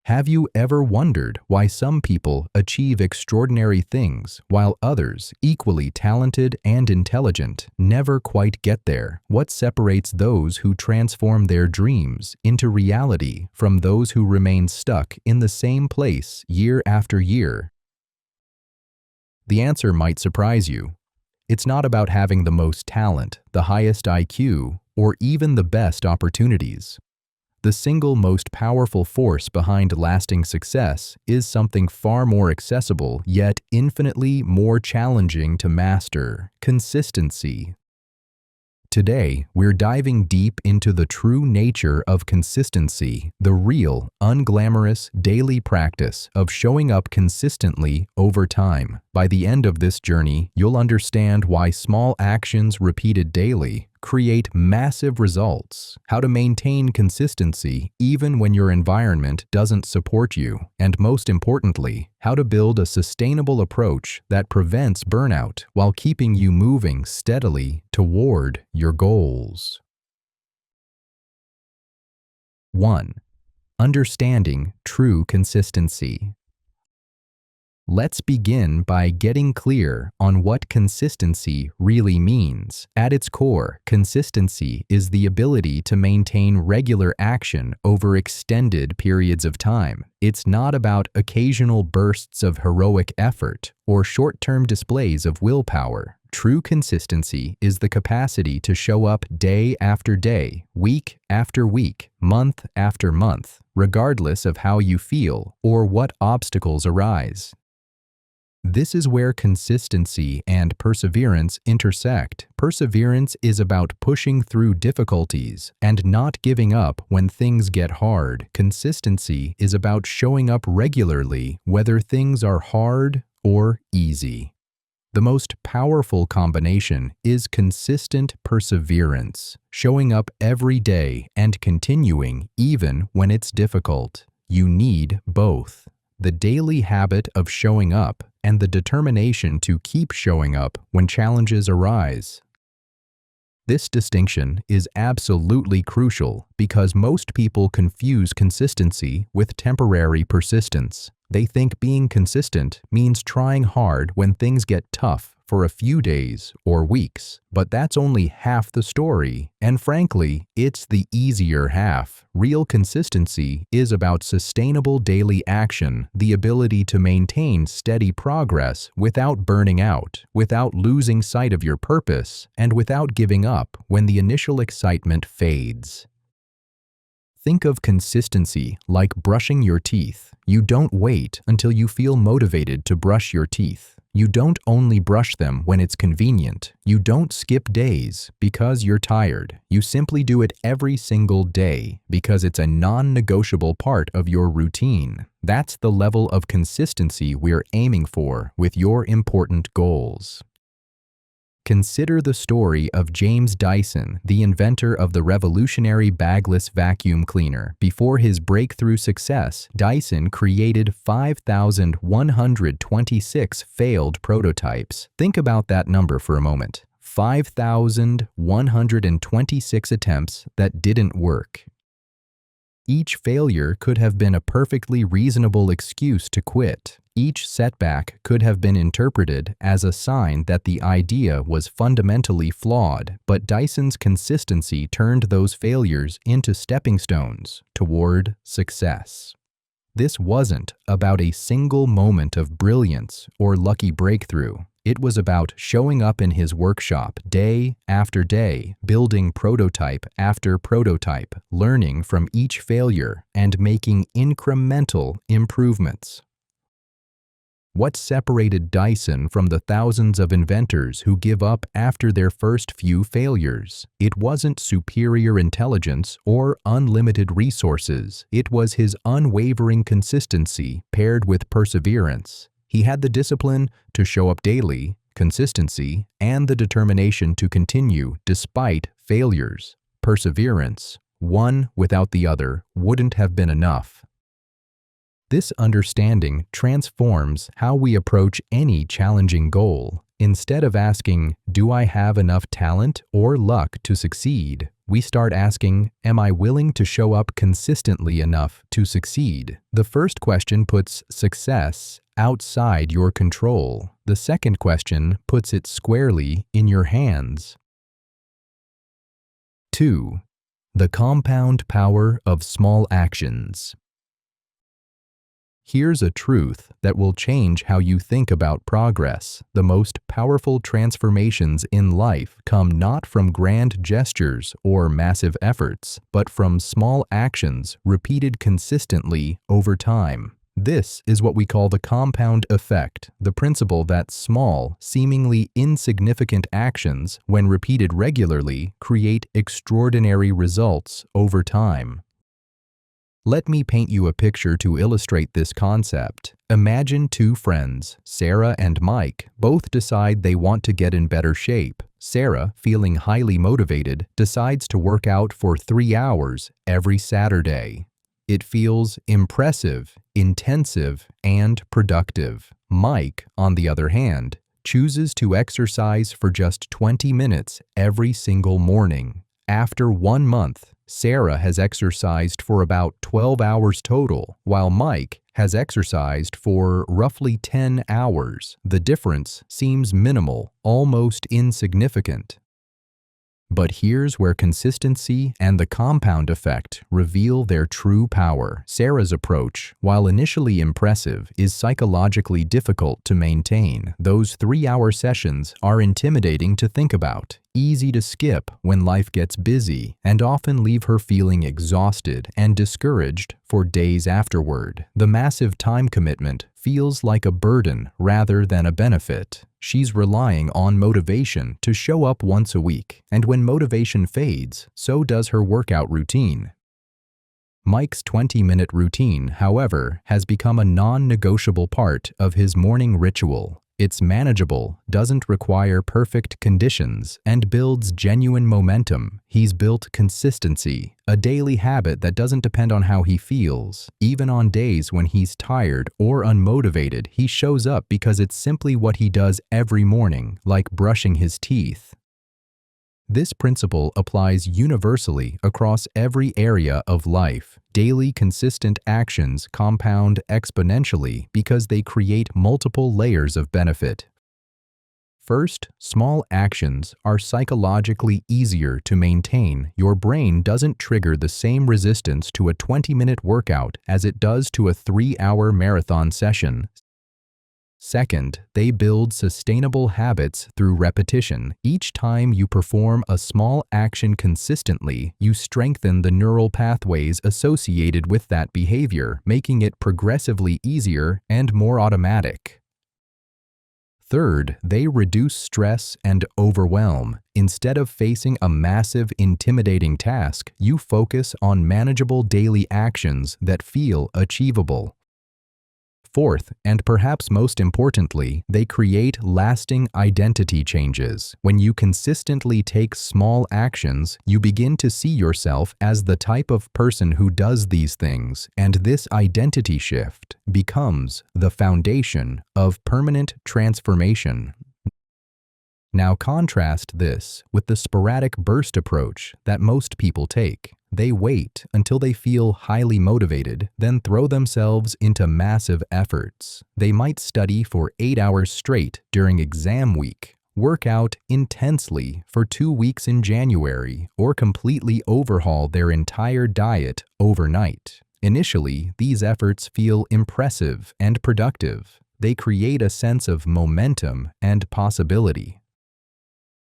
Have you ever wondered why some people achieve extraordinary things while others, equally talented and intelligent, never quite get there? What separates those who transform their dreams into reality from those who remain stuck in the same place year after year? The answer might surprise you. It's not about having the most talent, the highest IQ, or even the best opportunities. The single most powerful force behind lasting success is something far more accessible yet infinitely more challenging to master: consistency. Today, we're diving deep into the true nature of consistency, the real, unglamorous, daily practice of showing up consistently over time. By the end of this journey, you'll understand why small actions repeated daily create massive results, how to maintain consistency even when your environment doesn't support you, and most importantly, how to build a sustainable approach that prevents burnout while keeping you moving steadily toward your goals. 1. Understanding true consistency. Let's begin by getting clear on what consistency really means. At its core, consistency is the ability to maintain regular action over extended periods of time. It's not about occasional bursts of heroic effort or short-term displays of willpower. True consistency is the capacity to show up day after day, week after week, month after month, regardless of how you feel or what obstacles arise. This is where consistency and perseverance intersect. Perseverance is about pushing through difficulties and not giving up when things get hard. Consistency is about showing up regularly, whether things are hard or easy. The most powerful combination is consistent perseverance, showing up every day and continuing even when it's difficult. You need both: the daily habit of showing up and the determination to keep showing up when challenges arise. This distinction is absolutely crucial because most people confuse consistency with temporary persistence. They think being consistent means trying hard when things get tough for a few days or weeks, but that's only half the story, and frankly, it's the easier half. Real consistency is about sustainable daily action, the ability to maintain steady progress without burning out, without losing sight of your purpose, and without giving up when the initial excitement fades. Think of consistency like brushing your teeth. You don't wait until you feel motivated to brush your teeth. You don't only brush them when it's convenient. You don't skip days because you're tired. You simply do it every single day because it's a non-negotiable part of your routine. That's the level of consistency we're aiming for with your important goals. Consider the story of James Dyson, the inventor of the revolutionary bagless vacuum cleaner. Before his breakthrough success, Dyson created 5,126 failed prototypes. Think about that number for a moment. 5,126 attempts that didn't work. Each failure could have been a perfectly reasonable excuse to quit. Each setback could have been interpreted as a sign that the idea was fundamentally flawed, but Dyson's consistency turned those failures into stepping stones toward success. This wasn't about a single moment of brilliance or lucky breakthrough. It was about showing up in his workshop day after day, building prototype after prototype, learning from each failure, and making incremental improvements. What separated Dyson from the thousands of inventors who give up after their first few failures? It wasn't superior intelligence or unlimited resources. It was his unwavering consistency paired with perseverance. He had the discipline to show up daily, consistency, and the determination to continue despite failures. Perseverance, one without the other, wouldn't have been enough. This understanding transforms how we approach any challenging goal. Instead of asking, "Do I have enough talent or luck to succeed?" we start asking, am I willing to show up consistently enough to succeed? The first question puts success outside your control. The second question puts it squarely in your hands. 2. The compound power of small actions. Here's a truth that will change how you think about progress. The most powerful transformations in life come not from grand gestures or massive efforts, but from small actions repeated consistently over time. This is what we call the compound effect, the principle that small, seemingly insignificant actions, when repeated regularly, create extraordinary results over time. Let me paint you a picture to illustrate this concept. Imagine two friends, Sarah and Mike, both decide they want to get in better shape. Sarah, feeling highly motivated, decides to work out for 3 hours every Saturday. It feels impressive, intensive, and productive. Mike, on the other hand, chooses to exercise for just 20 minutes every single morning. After 1 month, Sarah has exercised for about 12 hours total, while Mike has exercised for roughly 10 hours. The difference seems minimal, almost insignificant. But here's where consistency and the compound effect reveal their true power. Sarah's approach, while initially impressive, is psychologically difficult to maintain. Those 3-hour sessions are intimidating to think about, easy to skip when life gets busy, and often leave her feeling exhausted and discouraged for days afterward. The massive time commitment feels like a burden rather than a benefit. She's relying on motivation to show up once a week, and when motivation fades, so does her workout routine. Mike's 20-minute routine, however, has become a non-negotiable part of his morning ritual. It's manageable, doesn't require perfect conditions, and builds genuine momentum. He's built consistency, a daily habit that doesn't depend on how he feels. Even on days when he's tired or unmotivated, he shows up because it's simply what he does every morning, like brushing his teeth. This principle applies universally across every area of life. Daily consistent actions compound exponentially because they create multiple layers of benefit. First, small actions are psychologically easier to maintain. Your brain doesn't trigger the same resistance to a 20-minute workout as it does to a 3-hour marathon session. Second, they build sustainable habits through repetition. Each time you perform a small action consistently, you strengthen the neural pathways associated with that behavior, making it progressively easier and more automatic. Third, they reduce stress and overwhelm. Instead of facing a massive, intimidating task, you focus on manageable daily actions that feel achievable. Fourth, and perhaps most importantly, they create lasting identity changes. When you consistently take small actions, you begin to see yourself as the type of person who does these things, and this identity shift becomes the foundation of permanent transformation. Now contrast this with the sporadic burst approach that most people take. They wait until they feel highly motivated, then throw themselves into massive efforts. They might study for 8 hours straight during exam week, work out intensely for 2 weeks in January, or completely overhaul their entire diet overnight. Initially, these efforts feel impressive and productive. They create a sense of momentum and possibility.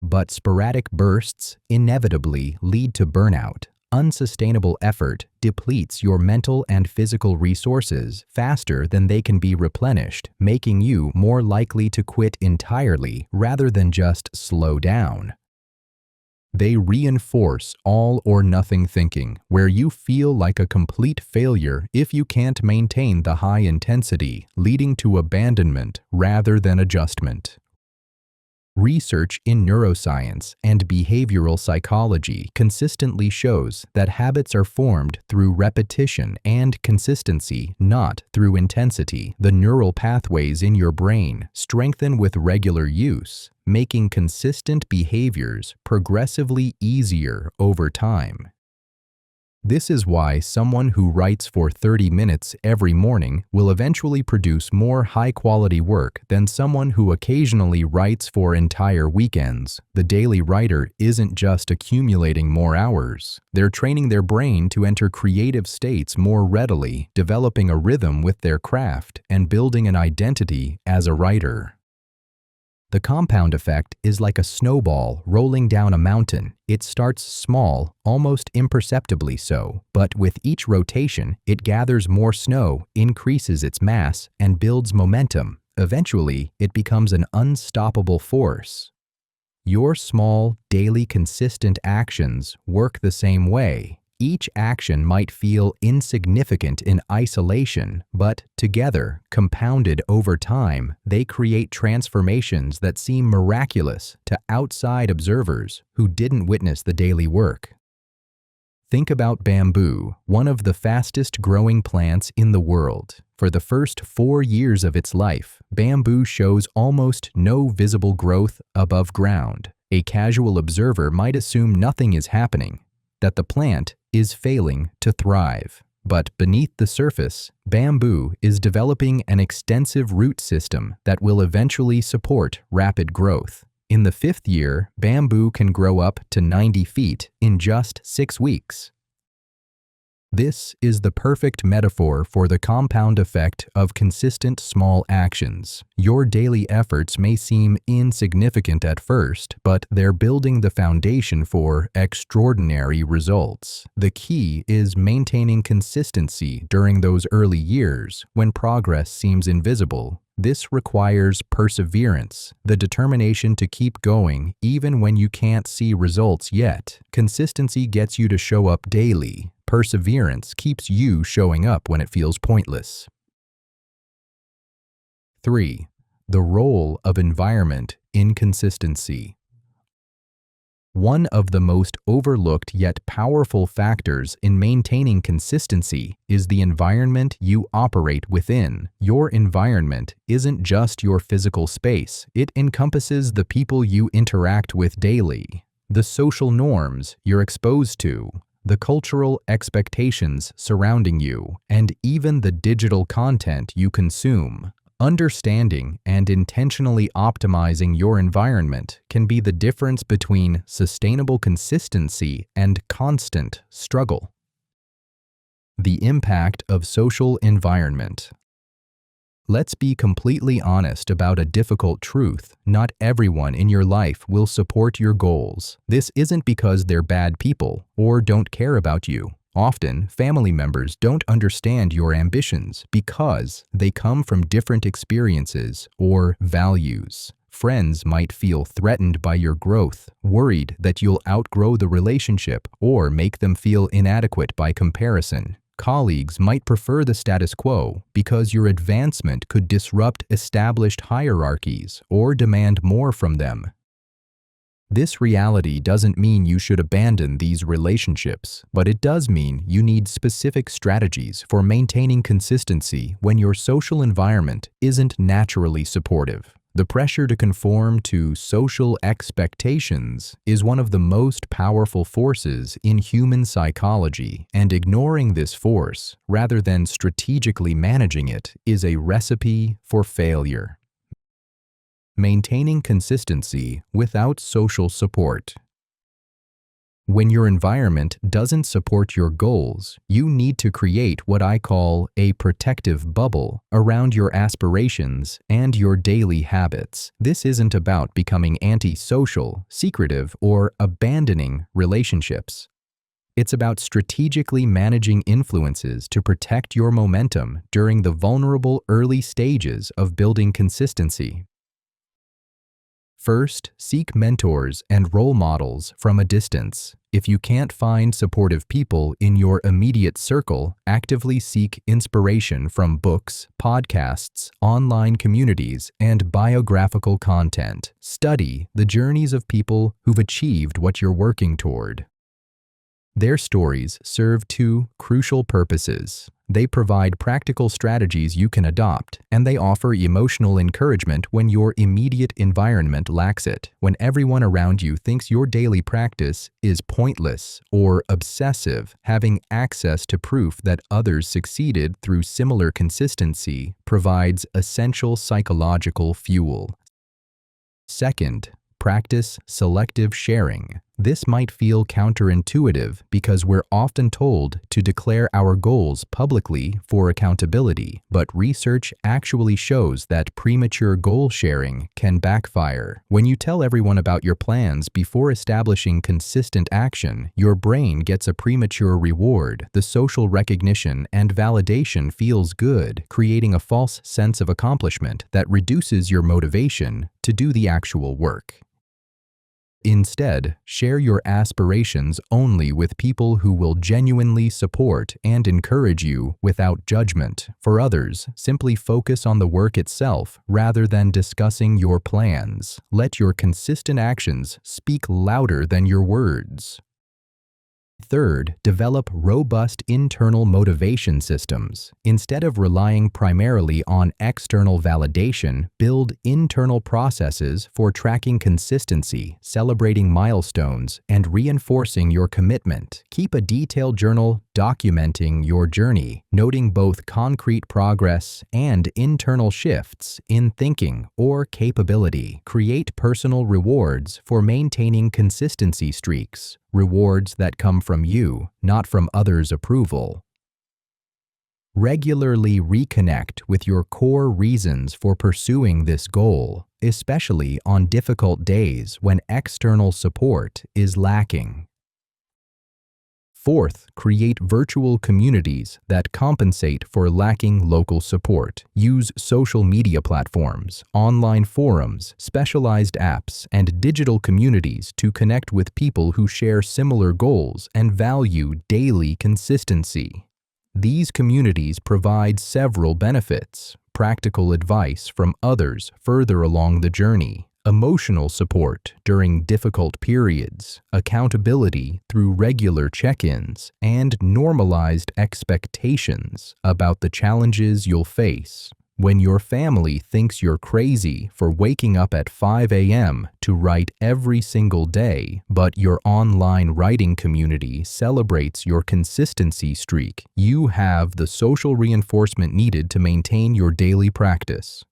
But sporadic bursts inevitably lead to burnout. Unsustainable effort depletes your mental and physical resources faster than they can be replenished, making you more likely to quit entirely rather than just slow down. They reinforce all or nothing thinking, where you feel like a complete failure if you can't maintain the high intensity, leading to abandonment rather than adjustment. Research in neuroscience and behavioral psychology consistently shows that habits are formed through repetition and consistency, not through intensity. The neural pathways in your brain strengthen with regular use, making consistent behaviors progressively easier over time. This is why someone who writes for 30 minutes every morning will eventually produce more high-quality work than someone who occasionally writes for entire weekends. The daily writer isn't just accumulating more hours. They're training their brain to enter creative states more readily, developing a rhythm with their craft, and building an identity as a writer. The compound effect is like a snowball rolling down a mountain. It starts small, almost imperceptibly so, but with each rotation, it gathers more snow, increases its mass, and builds momentum. Eventually, it becomes an unstoppable force. Your small, daily, consistent actions work the same way. Each action might feel insignificant in isolation, but together, compounded over time, they create transformations that seem miraculous to outside observers who didn't witness the daily work. Think about bamboo, one of the fastest growing plants in the world. For the first 4 years of its life, bamboo shows almost no visible growth above ground. A casual observer might assume nothing is happening, that the plant is failing to thrive. But beneath the surface, bamboo is developing an extensive root system that will eventually support rapid growth. In the 5th year, bamboo can grow up to 90 feet in just 6 weeks. This is the perfect metaphor for the compound effect of consistent small actions. Your daily efforts may seem insignificant at first, but they're building the foundation for extraordinary results. The key is maintaining consistency during those early years when progress seems invisible. This requires perseverance, the determination to keep going even when you can't see results yet. Consistency gets you to show up daily. Perseverance keeps you showing up when it feels pointless. 3. The role of environment in consistency. One of the most overlooked yet powerful factors in maintaining consistency is the environment you operate within. Your environment isn't just your physical space. It encompasses the people you interact with daily, the social norms you're exposed to, the cultural expectations surrounding you, and even the digital content you consume. Understanding and intentionally optimizing your environment can be the difference between sustainable consistency and constant struggle. The impact of social environment. Let's be completely honest about a difficult truth. Not everyone in your life will support your goals. This isn't because they're bad people or don't care about you. Often, family members don't understand your ambitions because they come from different experiences or values. Friends might feel threatened by your growth, worried that you'll outgrow the relationship or make them feel inadequate by comparison. Colleagues might prefer the status quo because your advancement could disrupt established hierarchies or demand more from them. This reality doesn't mean you should abandon these relationships, but it does mean you need specific strategies for maintaining consistency when your social environment isn't naturally supportive. The pressure to conform to social expectations is one of the most powerful forces in human psychology, and ignoring this force, rather than strategically managing it, is a recipe for failure. Maintaining consistency without social support. When your environment doesn't support your goals, you need to create what I call a protective bubble around your aspirations and your daily habits. This isn't about becoming antisocial, secretive, or abandoning relationships. It's about strategically managing influences to protect your momentum during the vulnerable early stages of building consistency. First, seek mentors and role models from a distance. If you can't find supportive people in your immediate circle, actively seek inspiration from books, podcasts, online communities, and biographical content. Study the journeys of people who've achieved what you're working toward. Their stories serve two crucial purposes. They provide practical strategies you can adopt, and they offer emotional encouragement when your immediate environment lacks it. When everyone around you thinks your daily practice is pointless or obsessive, having access to proof that others succeeded through similar consistency provides essential psychological fuel. Second, practice selective sharing. This might feel counterintuitive because we're often told to declare our goals publicly for accountability, but research actually shows that premature goal sharing can backfire. When you tell everyone about your plans before establishing consistent action, your brain gets a premature reward. The social recognition and validation feels good, creating a false sense of accomplishment that reduces your motivation to do the actual work. Instead, share your aspirations only with people who will genuinely support and encourage you without judgment. For others, simply focus on the work itself rather than discussing your plans. Let your consistent actions speak louder than your words. Third, develop robust internal motivation systems. Instead of relying primarily on external validation, build internal processes for tracking consistency, celebrating milestones, and reinforcing your commitment. Keep a detailed journal documenting your journey, noting both concrete progress and internal shifts in thinking or capability. Create personal rewards for maintaining consistency streaks. Rewards that come from you, not from others' approval. Regularly reconnect with your core reasons for pursuing this goal, especially on difficult days when external support is lacking. Fourth, create virtual communities that compensate for lacking local support. Use social media platforms, online forums, specialized apps, and digital communities to connect with people who share similar goals and value daily consistency. These communities provide several benefits: practical advice from others further along the journey, emotional support during difficult periods, accountability through regular check-ins, and normalized expectations about the challenges you'll face. When your family thinks you're crazy for waking up at 5 a.m. to write every single day, but your online writing community celebrates your consistency streak, you have the social reinforcement needed to maintain your daily practice.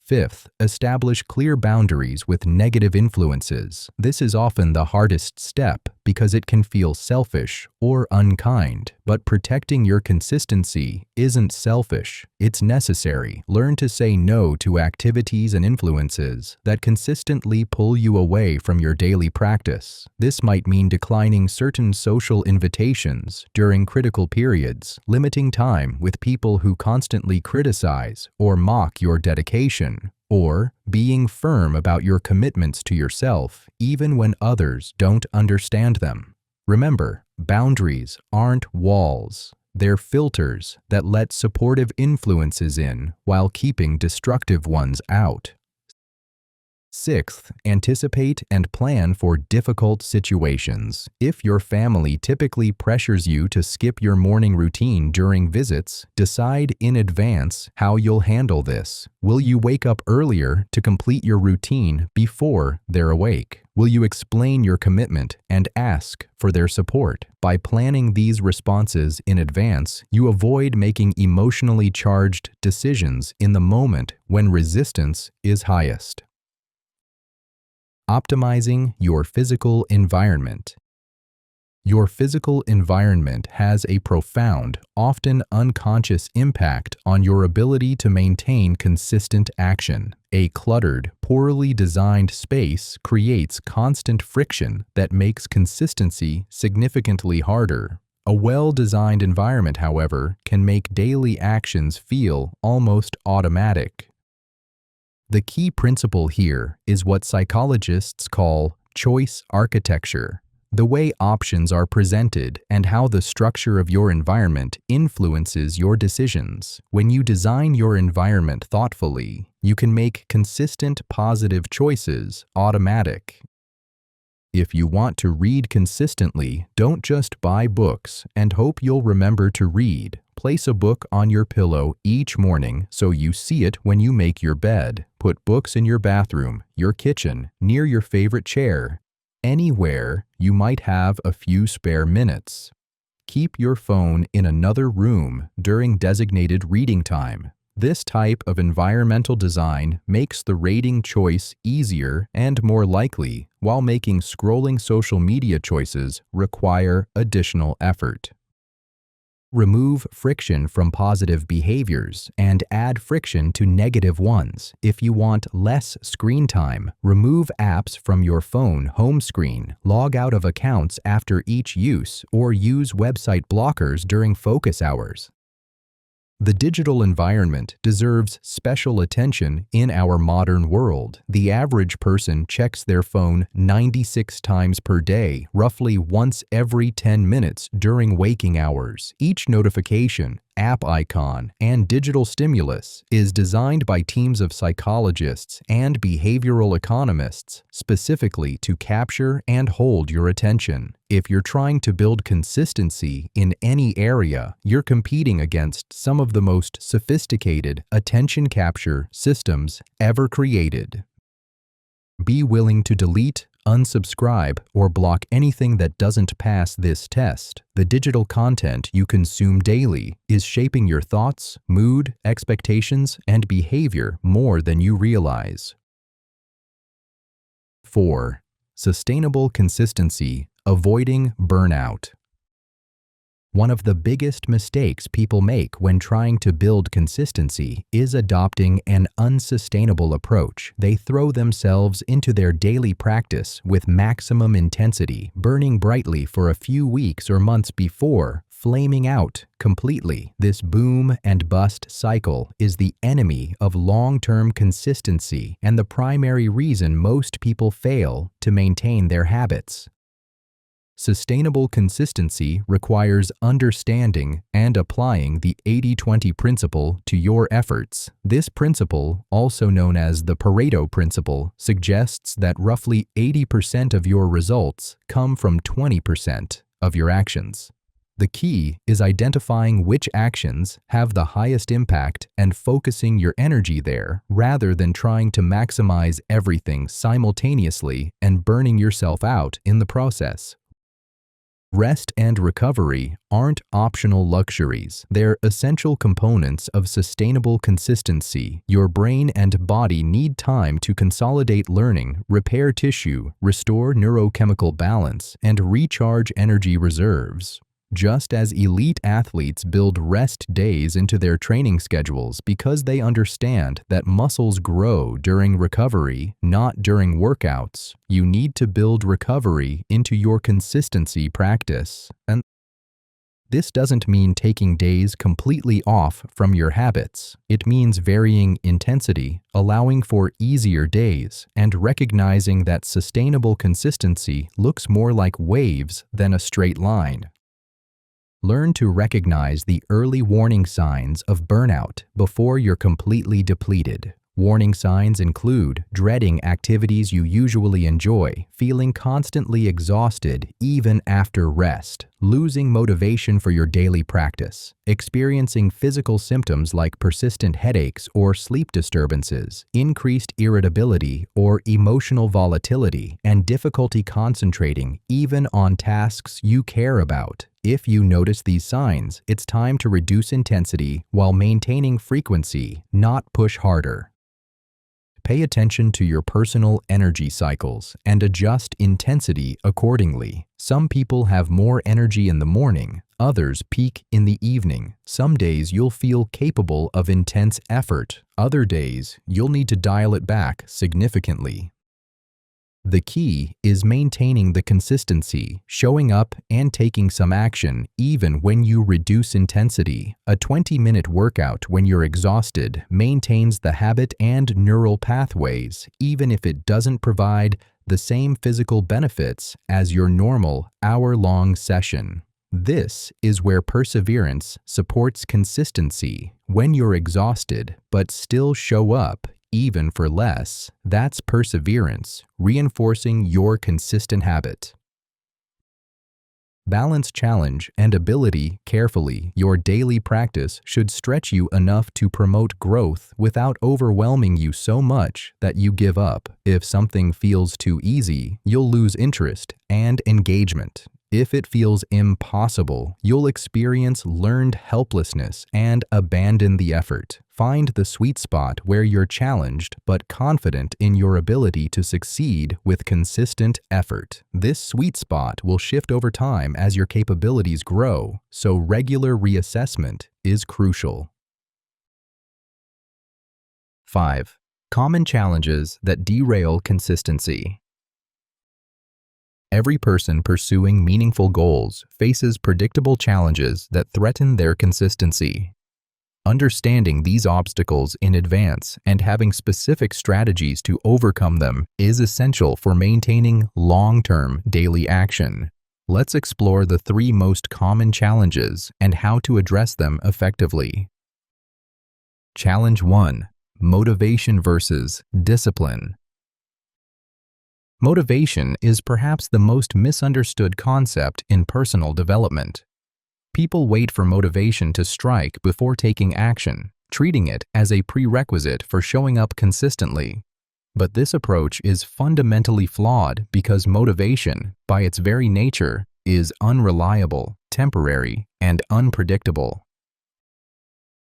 Fifth, establish clear boundaries with negative influences. This is often the hardest step because it can feel selfish or unkind, but protecting your consistency isn't selfish, it's necessary. Learn to say no to activities and influences that consistently pull you away from your daily practice. This might mean declining certain social invitations during critical periods, limiting time with people who constantly criticize or mock your dedication, or being firm about your commitments to yourself even when others don't understand them. Remember, boundaries aren't walls. They're filters that let supportive influences in while keeping destructive ones out. Sixth, anticipate and plan for difficult situations. If your family typically pressures you to skip your morning routine during visits, decide in advance how you'll handle this. Will you wake up earlier to complete your routine before they're awake? Will you explain your commitment and ask for their support? By planning these responses in advance, you avoid making emotionally charged decisions in the moment when resistance is highest. Optimizing your physical environment. Your physical environment has a profound, often unconscious impact on your ability to maintain consistent action. A cluttered, poorly designed space creates constant friction that makes consistency significantly harder. A well-designed environment, however, can make daily actions feel almost automatic. The key principle here is what psychologists call choice architecture, the way options are presented and how the structure of your environment influences your decisions. When you design your environment thoughtfully, you can make consistent positive choices automatic. If you want to read consistently, don't just buy books and hope you'll remember to read. Place a book on your pillow each morning so you see it when you make your bed. Put books in your bathroom, your kitchen, near your favorite chair, anywhere you might have a few spare minutes. Keep your phone in another room during designated reading time. This type of environmental design makes the rating choice easier and more likely, while making scrolling social media choices require additional effort. Remove friction from positive behaviors and add friction to negative ones. If you want less screen time, remove apps from your phone home screen, log out of accounts after each use, or use website blockers during focus hours. The digital environment deserves special attention in our modern world. The average person checks their phone 96 times per day, roughly once every 10 minutes during waking hours. Each notification, app icon, and digital stimulus is designed by teams of psychologists and behavioral economists specifically to capture and hold your attention. If you're trying to build consistency in any area, you're competing against some of the most sophisticated attention capture systems ever created. Be willing to delete, unsubscribe, or block anything that doesn't pass this test. The digital content you consume daily is shaping your thoughts, mood, expectations, and behavior more than you realize. 4. Sustainable consistency, avoiding burnout. One of the biggest mistakes people make when trying to build consistency is adopting an unsustainable approach. They throw themselves into their daily practice with maximum intensity, burning brightly for a few weeks or months before flaming out completely. This boom and bust cycle is the enemy of long-term consistency and the primary reason most people fail to maintain their habits. Sustainable consistency requires understanding and applying the 80-20 principle to your efforts. This principle, also known as the Pareto principle, suggests that roughly 80% of your results come from 20% of your actions. The key is identifying which actions have the highest impact and focusing your energy there rather than trying to maximize everything simultaneously and burning yourself out in the process. Rest and recovery aren't optional luxuries. They're essential components of sustainable consistency. Your brain and body need time to consolidate learning, repair tissue, restore neurochemical balance, and recharge energy reserves. Just as elite athletes build rest days into their training schedules because they understand that muscles grow during recovery, not during workouts, you need to build recovery into your consistency practice. And this doesn't mean taking days completely off from your habits. It means varying intensity, allowing for easier days, and recognizing that sustainable consistency looks more like waves than a straight line. Learn to recognize the early warning signs of burnout before you're completely depleted. Warning signs include dreading activities you usually enjoy, feeling constantly exhausted even after rest, losing motivation for your daily practice, experiencing physical symptoms like persistent headaches or sleep disturbances, increased irritability or emotional volatility, and difficulty concentrating even on tasks you care about. If you notice these signs, it's time to reduce intensity while maintaining frequency, not push harder. Pay attention to your personal energy cycles and adjust intensity accordingly. Some people have more energy in the morning, others peak in the evening. Some days you'll feel capable of intense effort. Other days, you'll need to dial it back significantly. The key is maintaining the consistency, showing up and taking some action even when you reduce intensity. A 20-minute workout when you're exhausted maintains the habit and neural pathways even if it doesn't provide the same physical benefits as your normal hour-long session. This is where perseverance supports consistency. When you're exhausted but still show up, even for less, that's perseverance, reinforcing your consistent habit. Balance challenge and ability carefully. Your daily practice should stretch you enough to promote growth without overwhelming you so much that you give up. If something feels too easy, you'll lose interest and engagement. If it feels impossible, you'll experience learned helplessness and abandon the effort. Find the sweet spot where you're challenged but confident in your ability to succeed with consistent effort. This sweet spot will shift over time as your capabilities grow, so regular reassessment is crucial. 5. Common challenges that derail consistency. Every person pursuing meaningful goals faces predictable challenges that threaten their consistency. Understanding these obstacles in advance and having specific strategies to overcome them is essential for maintaining long-term daily action. Let's explore the 3 most common challenges and how to address them effectively. Challenge 1: Motivation versus discipline. Motivation is perhaps the most misunderstood concept in personal development. People wait for motivation to strike before taking action, treating it as a prerequisite for showing up consistently. But this approach is fundamentally flawed because motivation, by its very nature, is unreliable, temporary, and unpredictable.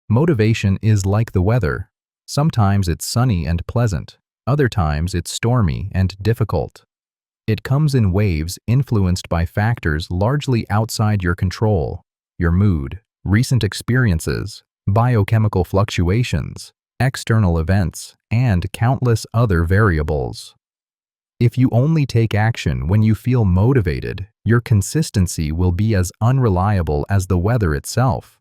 Motivation is like the weather. Sometimes it's sunny and pleasant. Other times it's stormy and difficult. It comes in waves influenced by factors largely outside your control: your mood, recent experiences, biochemical fluctuations, external events, and countless other variables. If you only take action when you feel motivated, your consistency will be as unreliable as the weather itself.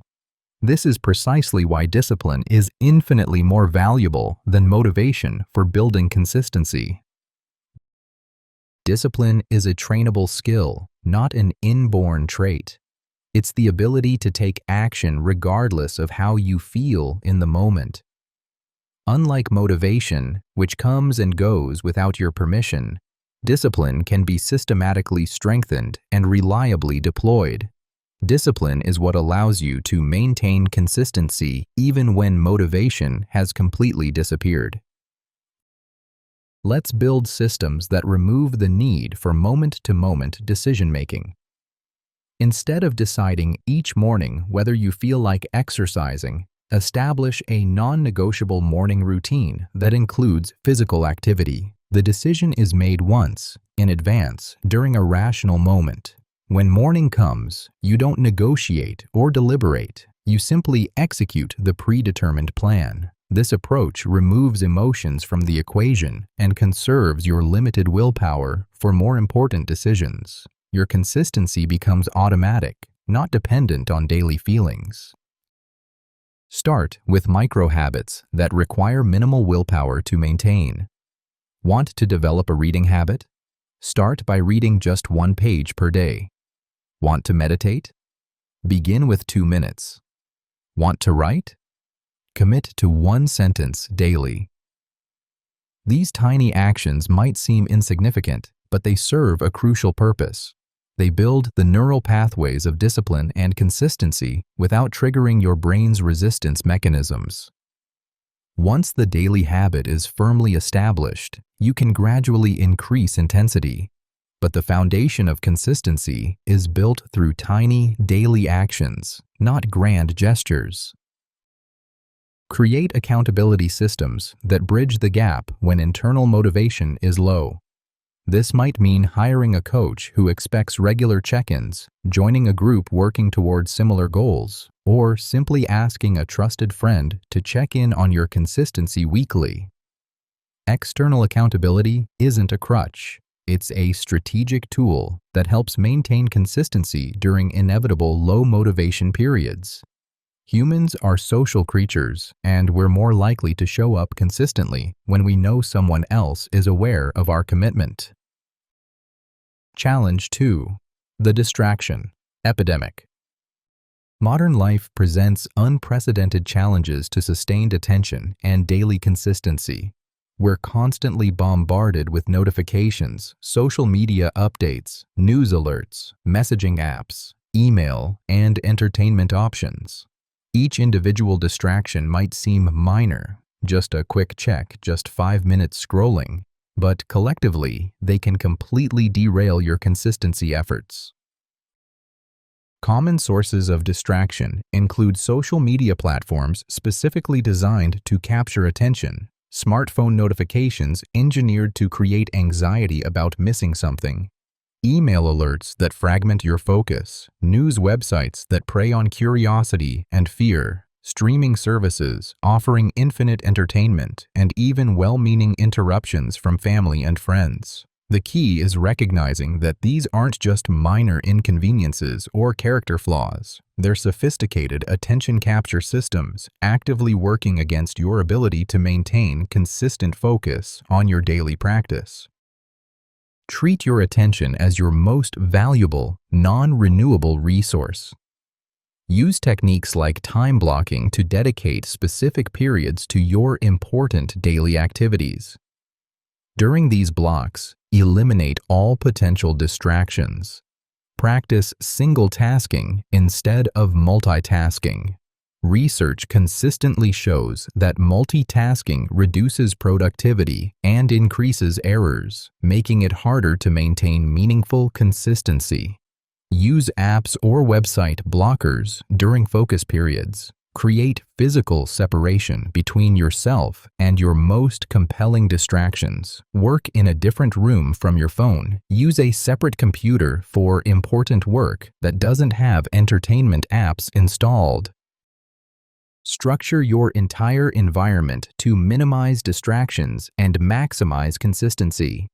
This is precisely why discipline is infinitely more valuable than motivation for building consistency. Discipline is a trainable skill, not an inborn trait. It's the ability to take action regardless of how you feel in the moment. Unlike motivation, which comes and goes without your permission, discipline can be systematically strengthened and reliably deployed. Discipline is what allows you to maintain consistency even when motivation has completely disappeared. Let's build systems that remove the need for moment-to-moment decision-making. Instead of deciding each morning whether you feel like exercising, establish a non-negotiable morning routine that includes physical activity. The decision is made once, in advance, during a rational moment. When morning comes, you don't negotiate or deliberate. You simply execute the predetermined plan. This approach removes emotions from the equation and conserves your limited willpower for more important decisions. Your consistency becomes automatic, not dependent on daily feelings. Start with micro habits that require minimal willpower to maintain. Want to develop a reading habit? Start by reading just 1 page per day. Want to meditate? Begin with 2 minutes. Want to write? Commit to 1 sentence daily. These tiny actions might seem insignificant, but they serve a crucial purpose. They build the neural pathways of discipline and consistency without triggering your brain's resistance mechanisms. Once the daily habit is firmly established, you can gradually increase intensity. But the foundation of consistency is built through tiny, daily actions, not grand gestures. Create accountability systems that bridge the gap when internal motivation is low. This might mean hiring a coach who expects regular check-ins, joining a group working towards similar goals, or simply asking a trusted friend to check in on your consistency weekly. External accountability isn't a crutch. It's a strategic tool that helps maintain consistency during inevitable low motivation periods. Humans are social creatures, and we're more likely to show up consistently when we know someone else is aware of our commitment. Challenge 2. The distraction epidemic. Modern life presents unprecedented challenges to sustained attention and daily consistency. We're constantly bombarded with notifications, social media updates, news alerts, messaging apps, email, and entertainment options. Each individual distraction might seem minor, just a quick check, just 5 minutes scrolling, but collectively, they can completely derail your consistency efforts. Common sources of distraction include social media platforms specifically designed to capture attention, smartphone notifications engineered to create anxiety about missing something, email alerts that fragment your focus, news websites that prey on curiosity and fear, streaming services offering infinite entertainment, and even well-meaning interruptions from family and friends. The key is recognizing that these aren't just minor inconveniences or character flaws. They're sophisticated attention capture systems actively working against your ability to maintain consistent focus on your daily practice. Treat your attention as your most valuable, non-renewable resource. Use techniques like time blocking to dedicate specific periods to your important daily activities. During these blocks, eliminate all potential distractions. Practice single tasking instead of multitasking. Research consistently shows that multitasking reduces productivity and increases errors, making it harder to maintain meaningful consistency. Use apps or website blockers during focus periods. Create physical separation between yourself and your most compelling distractions. Work in a different room from your phone. Use a separate computer for important work that doesn't have entertainment apps installed. Structure your entire environment to minimize distractions and maximize consistency.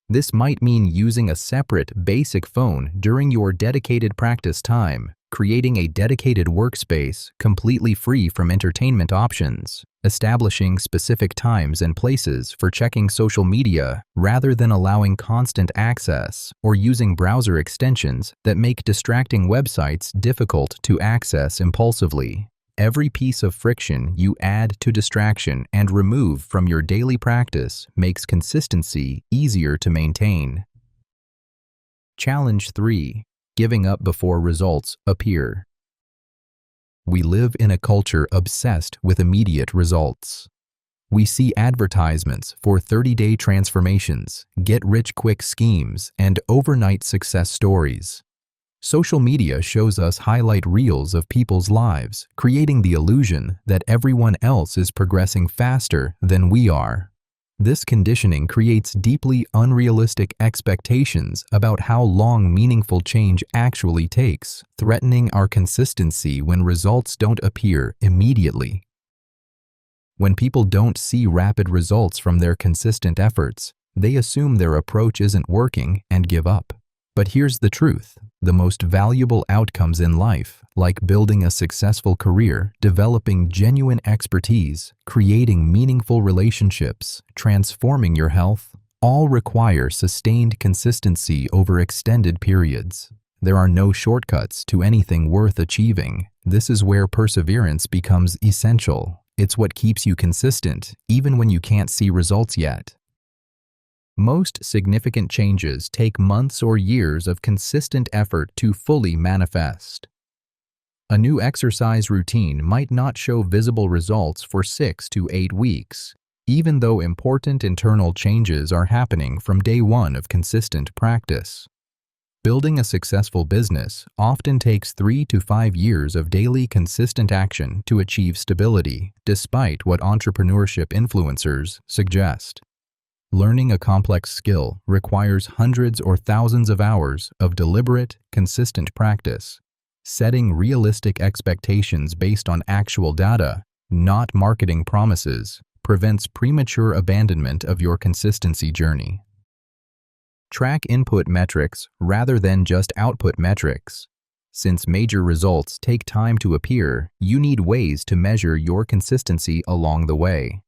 This might mean using a separate basic phone during your dedicated practice time, creating a dedicated workspace completely free from entertainment options, establishing specific times and places for checking social media rather than allowing constant access, or using browser extensions that make distracting websites difficult to access impulsively. Every piece of friction you add to distraction and remove from your daily practice makes consistency easier to maintain. Challenge 3. Giving up before results appear. We live in a culture obsessed with immediate results. We see advertisements for 30-day transformations, get-rich-quick schemes, and overnight success stories. Social media shows us highlight reels of people's lives, creating the illusion that everyone else is progressing faster than we are. This conditioning creates deeply unrealistic expectations about how long meaningful change actually takes, threatening our consistency when results don't appear immediately. When people don't see rapid results from their consistent efforts, they assume their approach isn't working and give up. But here's the truth. The most valuable outcomes in life, like building a successful career, developing genuine expertise, creating meaningful relationships, transforming your health, all require sustained consistency over extended periods. There are no shortcuts to anything worth achieving. This is where perseverance becomes essential. It's what keeps you consistent, even when you can't see results yet. Most significant changes take months or years of consistent effort to fully manifest. A new exercise routine might not show visible results for 6 to 8 weeks, even though important internal changes are happening from day one of consistent practice. Building a successful business often takes 3 to 5 years of daily consistent action to achieve stability, despite what entrepreneurship influencers suggest. Learning a complex skill requires hundreds or thousands of hours of deliberate, consistent practice. Setting realistic expectations based on actual data, not marketing promises, prevents premature abandonment of your consistency journey. Track input metrics rather than just output metrics. Since major results take time to appear, you need ways to measure your consistency along the way.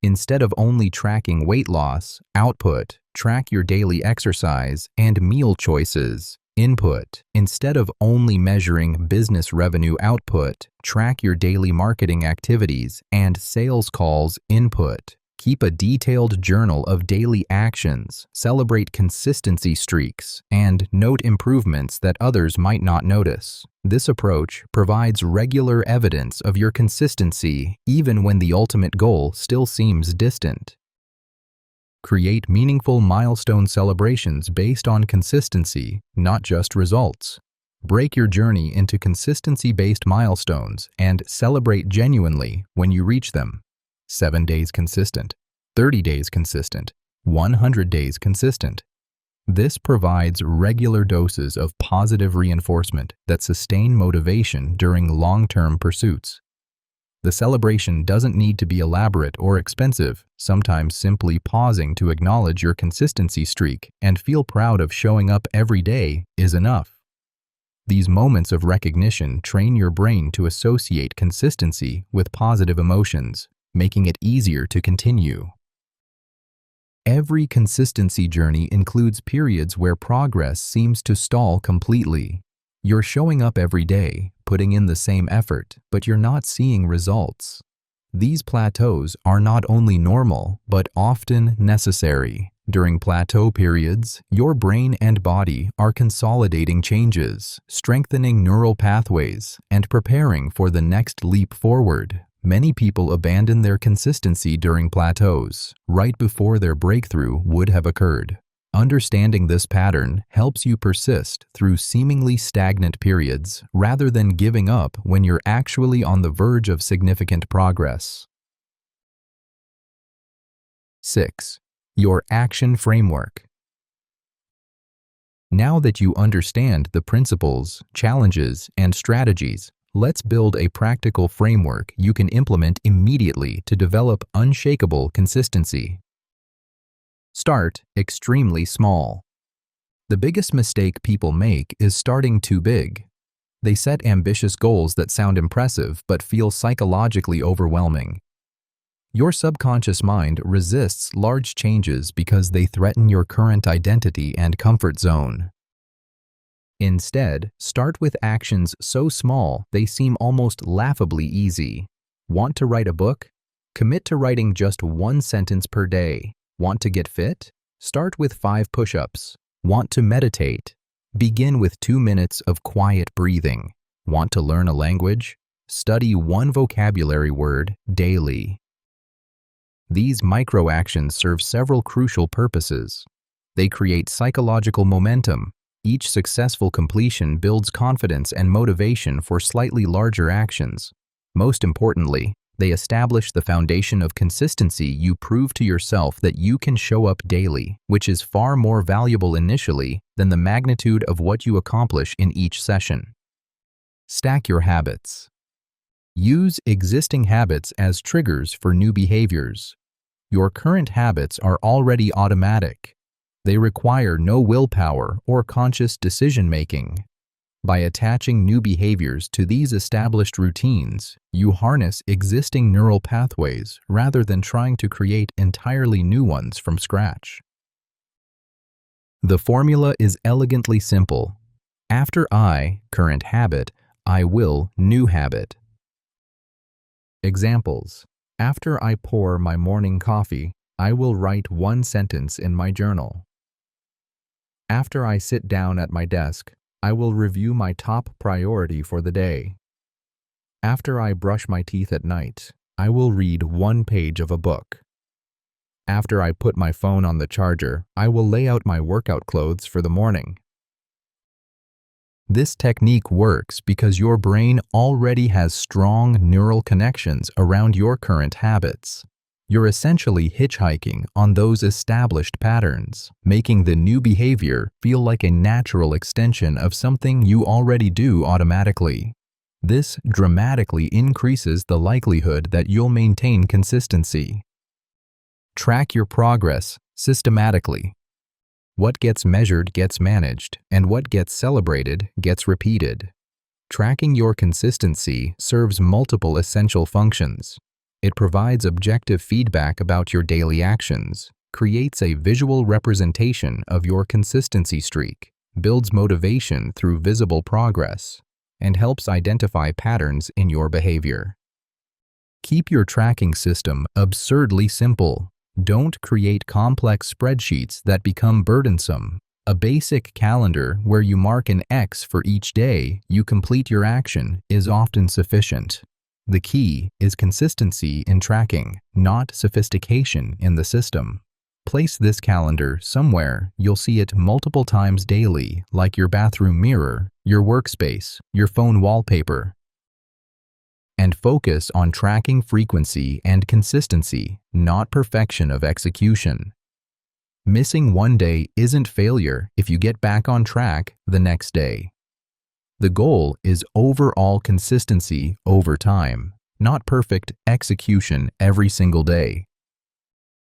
Instead of only tracking weight loss, output, track your daily exercise and meal choices. Input. Instead of only measuring business revenue output, track your daily marketing activities and sales calls. Input. Keep a detailed journal of daily actions, celebrate consistency streaks, and note improvements that others might not notice. This approach provides regular evidence of your consistency even when the ultimate goal still seems distant. Create meaningful milestone celebrations based on consistency, not just results. Break your journey into consistency-based milestones and celebrate genuinely when you reach them. 7 days consistent, 30 days consistent, 100 days consistent. This provides regular doses of positive reinforcement that sustain motivation during long-term pursuits. The celebration doesn't need to be elaborate or expensive. Sometimes simply pausing to acknowledge your consistency streak and feel proud of showing up every day is enough. These moments of recognition train your brain to associate consistency with positive emotions, making it easier to continue. Every consistency journey includes periods where progress seems to stall completely. You're showing up every day, putting in the same effort, but you're not seeing results. These plateaus are not only normal, but often necessary. During plateau periods, your brain and body are consolidating changes, strengthening neural pathways, and preparing for the next leap forward. Many people abandon their consistency during plateaus, right before their breakthrough would have occurred. Understanding this pattern helps you persist through seemingly stagnant periods rather than giving up when you're actually on the verge of significant progress. 6. Your action framework. Now that you understand the principles, challenges, and strategies, let's build a practical framework you can implement immediately to develop unshakable consistency. Start extremely small. The biggest mistake people make is starting too big. They set ambitious goals that sound impressive but feel psychologically overwhelming. Your subconscious mind resists large changes because they threaten your current identity and comfort zone. Instead, start with actions so small they seem almost laughably easy. Want to write a book? Commit to writing just 1 sentence per day. Want to get fit? Start with 5 push-ups. Want to meditate? Begin with 2 minutes of quiet breathing. Want to learn a language? Study 1 vocabulary word daily. These micro-actions serve several crucial purposes. They create psychological momentum. Each successful completion builds confidence and motivation for slightly larger actions. Most importantly, they establish the foundation of consistency. You prove to yourself that you can show up daily, which is far more valuable initially than the magnitude of what you accomplish in each session. Stack your habits. Use existing habits as triggers for new behaviors. Your current habits are already automatic. They require no willpower or conscious decision-making. By attaching new behaviors to these established routines, you harness existing neural pathways rather than trying to create entirely new ones from scratch. The formula is elegantly simple. After I, current habit, I will, new habit. Examples. After I pour my morning coffee, I will write 1 sentence in my journal. After I sit down at my desk, I will review my top priority for the day. After I brush my teeth at night, I will read 1 page of a book. After I put my phone on the charger, I will lay out my workout clothes for the morning. This technique works because your brain already has strong neural connections around your current habits. You're essentially hitchhiking on those established patterns, making the new behavior feel like a natural extension of something you already do automatically. This dramatically increases the likelihood that you'll maintain consistency. Track your progress systematically. What gets measured gets managed, and what gets celebrated gets repeated. Tracking your consistency serves multiple essential functions. It provides objective feedback about your daily actions, creates a visual representation of your consistency streak, builds motivation through visible progress, and helps identify patterns in your behavior. Keep your tracking system absurdly simple. Don't create complex spreadsheets that become burdensome. A basic calendar where you mark an X for each day you complete your action is often sufficient. The key is consistency in tracking, not sophistication in the system. Place this calendar somewhere you'll see it multiple times daily, like your bathroom mirror, your workspace, your phone wallpaper. And focus on tracking frequency and consistency, not perfection of execution. Missing one day isn't failure if you get back on track the next day. The goal is overall consistency over time, not perfect execution every single day.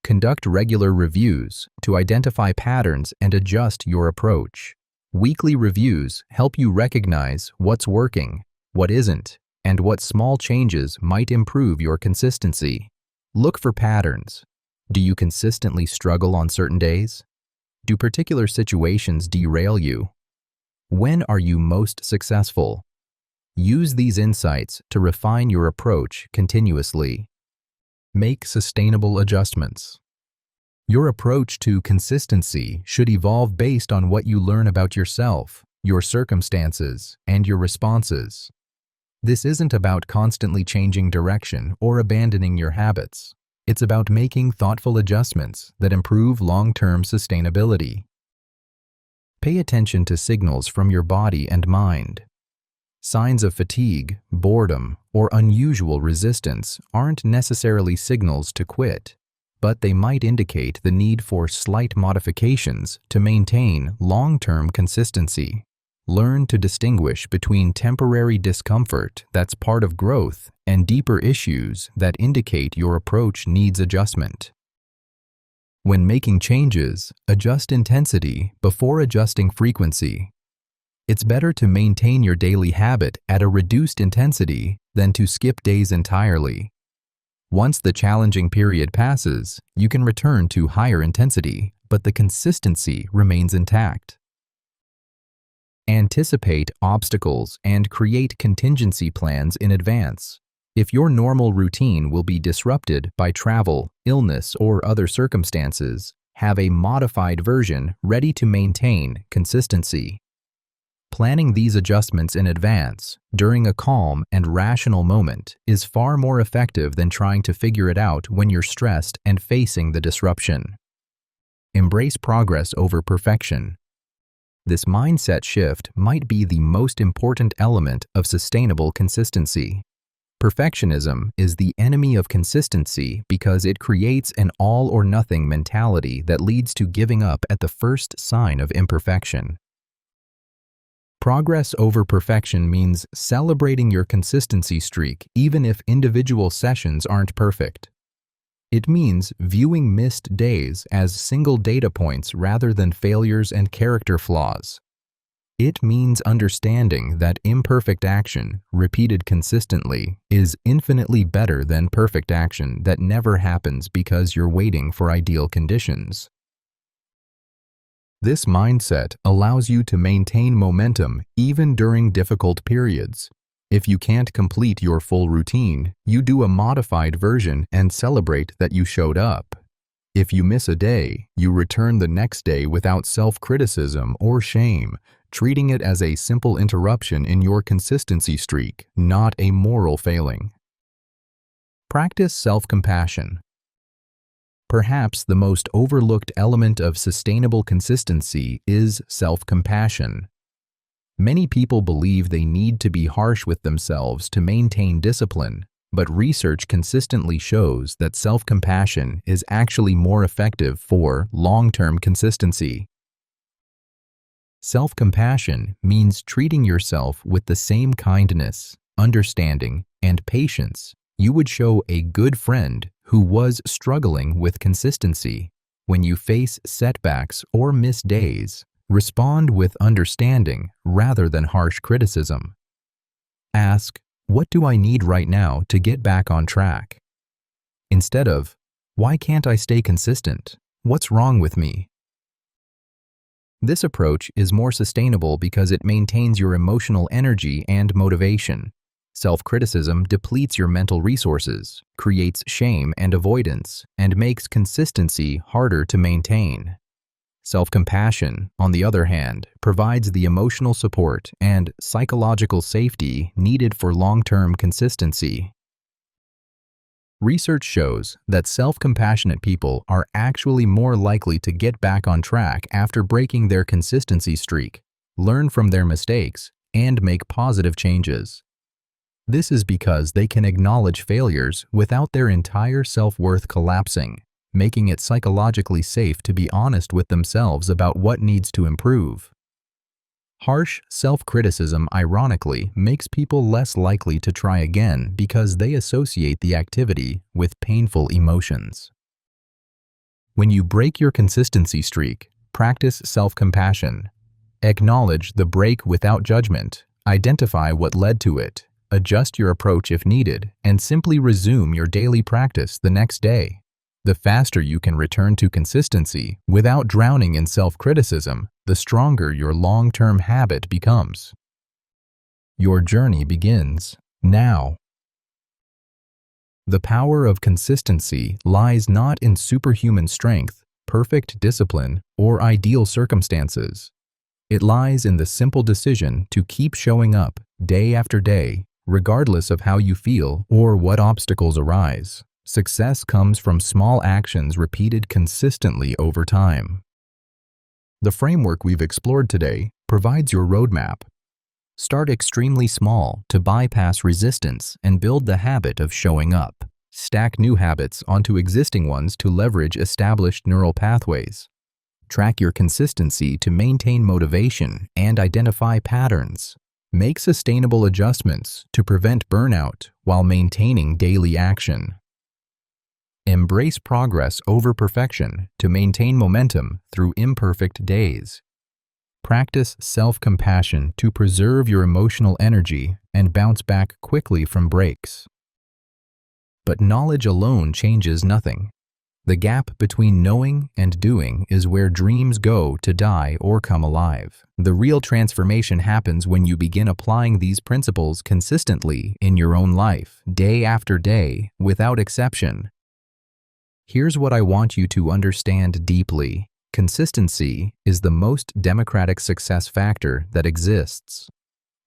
Conduct regular reviews to identify patterns and adjust your approach. Weekly reviews help you recognize what's working, what isn't, and what small changes might improve your consistency. Look for patterns. Do you consistently struggle on certain days? Do particular situations derail you? When are you most successful? Use these insights to refine your approach continuously. Make sustainable adjustments. Your approach to consistency should evolve based on what you learn about yourself, your circumstances, and your responses. This isn't about constantly changing direction or abandoning your habits. It's about making thoughtful adjustments that improve long-term sustainability. Pay attention to signals from your body and mind. Signs of fatigue, boredom, or unusual resistance aren't necessarily signals to quit, but they might indicate the need for slight modifications to maintain long-term consistency. Learn to distinguish between temporary discomfort that's part of growth and deeper issues that indicate your approach needs adjustment. When making changes, adjust intensity before adjusting frequency. It's better to maintain your daily habit at a reduced intensity than to skip days entirely. Once the challenging period passes, you can return to higher intensity, but the consistency remains intact. Anticipate obstacles and create contingency plans in advance. If your normal routine will be disrupted by travel, illness, or other circumstances, have a modified version ready to maintain consistency. Planning these adjustments in advance, during a calm and rational moment, is far more effective than trying to figure it out when you're stressed and facing the disruption. Embrace progress over perfection. This mindset shift might be the most important element of sustainable consistency. Perfectionism is the enemy of consistency because it creates an all-or-nothing mentality that leads to giving up at the first sign of imperfection. Progress over perfection means celebrating your consistency streak even if individual sessions aren't perfect. It means viewing missed days as single data points rather than failures and character flaws. It means understanding that imperfect action, repeated consistently, is infinitely better than perfect action that never happens because you're waiting for ideal conditions. This mindset allows you to maintain momentum even during difficult periods. If you can't complete your full routine, you do a modified version and celebrate that you showed up. If you miss a day, you return the next day without self-criticism or shame, treating it as a simple interruption in your consistency streak, not a moral failing. Practice self-compassion. Perhaps the most overlooked element of sustainable consistency is self-compassion. Many people believe they need to be harsh with themselves to maintain discipline, but research consistently shows that self-compassion is actually more effective for long-term consistency. Self-compassion means treating yourself with the same kindness, understanding, and patience, you would show a good friend who was struggling with consistency. When you face setbacks or miss days, respond with understanding rather than harsh criticism. Ask, "What do I need right now to get back on track?" Instead of, "Why can't I stay consistent? What's wrong with me?" This approach is more sustainable because it maintains your emotional energy and motivation. Self-criticism depletes your mental resources, creates shame and avoidance, and makes consistency harder to maintain. Self-compassion, on the other hand, provides the emotional support and psychological safety needed for long-term consistency. Research shows that self-compassionate people are actually more likely to get back on track after breaking their consistency streak, learn from their mistakes, and make positive changes. This is because they can acknowledge failures without their entire self-worth collapsing, making it psychologically safe to be honest with themselves about what needs to improve. Harsh self-criticism, ironically, makes people less likely to try again because they associate the activity with painful emotions. When you break your consistency streak, practice self-compassion. Acknowledge the break without judgment, identify what led to it, adjust your approach if needed, and simply resume your daily practice the next day. The faster you can return to consistency without drowning in self-criticism, the stronger your long-term habit becomes. Your journey begins now. The power of consistency lies not in superhuman strength, perfect discipline, or ideal circumstances. It lies in the simple decision to keep showing up day after day, regardless of how you feel or what obstacles arise. Success comes from small actions repeated consistently over time. The framework we've explored today provides your roadmap. Start extremely small to bypass resistance and build the habit of showing up. Stack new habits onto existing ones to leverage established neural pathways. Track your consistency to maintain motivation and identify patterns. Make sustainable adjustments to prevent burnout while maintaining daily action. Embrace progress over perfection to maintain momentum through imperfect days. Practice self-compassion to preserve your emotional energy and bounce back quickly from breaks. But knowledge alone changes nothing. The gap between knowing and doing is where dreams go to die or come alive. The real transformation happens when you begin applying these principles consistently in your own life, day after day, without exception. Here's what I want you to understand deeply. Consistency is the most democratic success factor that exists.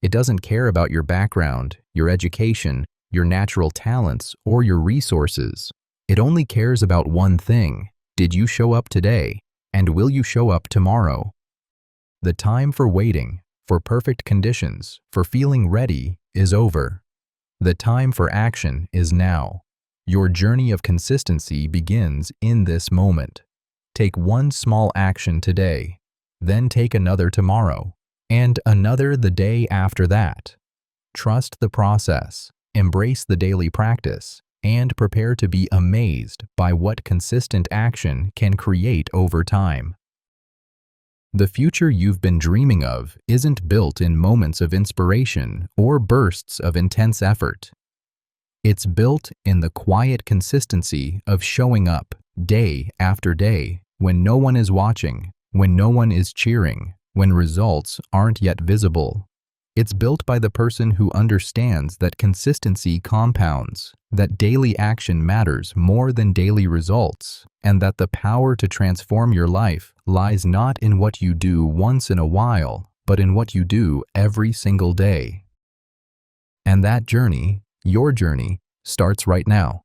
It doesn't care about your background, your education, your natural talents, or your resources. It only cares about one thing: did you show up today, and will you show up tomorrow? The time for waiting, for perfect conditions, for feeling ready is over. The time for action is now. Your journey of consistency begins in this moment. Take one small action today, then take another tomorrow, and another the day after that. Trust the process, embrace the daily practice, and prepare to be amazed by what consistent action can create over time. The future you've been dreaming of isn't built in moments of inspiration or bursts of intense effort. It's built in the quiet consistency of showing up day after day when no one is watching, when no one is cheering, when results aren't yet visible. It's built by the person who understands that consistency compounds, that daily action matters more than daily results, and that the power to transform your life lies not in what you do once in a while, but in what you do every single day. And that journey, your journey, starts right now.